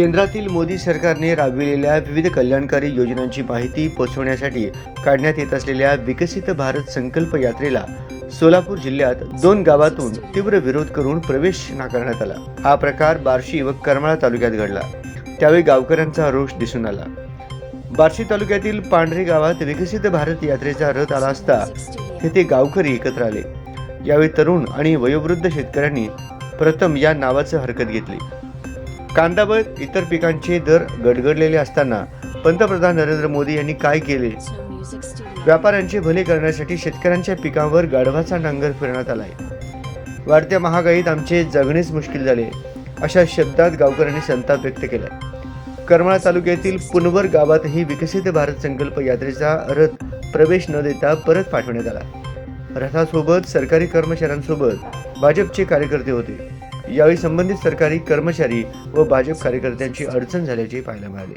केंद्रातील मोदी सरकारने राबविलेल्या विविध कल्याणकारी योजनांची माहिती पोहोचवण्यासाठी काढण्यात येत असलेल्या विकसित भारत संकल्प यात्रेला सोलापूर जिल्ह्यात 2 गावातून तीव्र विरोध करून प्रवेश नाकारण्यात आला। हा प्रकार बार्शी व करमाळा तालुक्यात घडला। त्यावेळी गावकऱ्यांचा रोष दिसून आला। बार्शी तालुक्यातील पांढरे गावात विकसित भारत यात्रेचा रथ आला असता तेथे गावकरी एकत्र आले। यावेळी तरुण आणि वयोवृद्ध शेतकऱ्यांनी प्रथम या नावाची हरकत घेतली। कांदा व इतर पिकांचे दर गडगडलेले असताना पंतप्रधान नरेंद्र मोदी यांनी काय केले? व्यापाऱ्यांचे भले करण्यासाठी शेतकऱ्यांच्या पिकांवर गाढवाचा नांगर फिरण्यात आलाय। वाढत्या महागाईत आमचे जगणेच मुश्किल झाले, अशा शब्दात गावकऱ्यांनी संताप व्यक्त केला। करमाळा तालुक्यातील पुनवर गावातही विकसित भारत संकल्प यात्रेचा रथ प्रवेश न देता परत पाठवण्यात आला। रथासोबत सरकारी कर्मचाऱ्यांसोबत भाजपचे कार्यकर्ते होते। यावेळी संबंधित सरकारी कर्मचारी व भाजप कार्यकर्त्यांची अडचण झाल्याचे पाहायला मिळाले।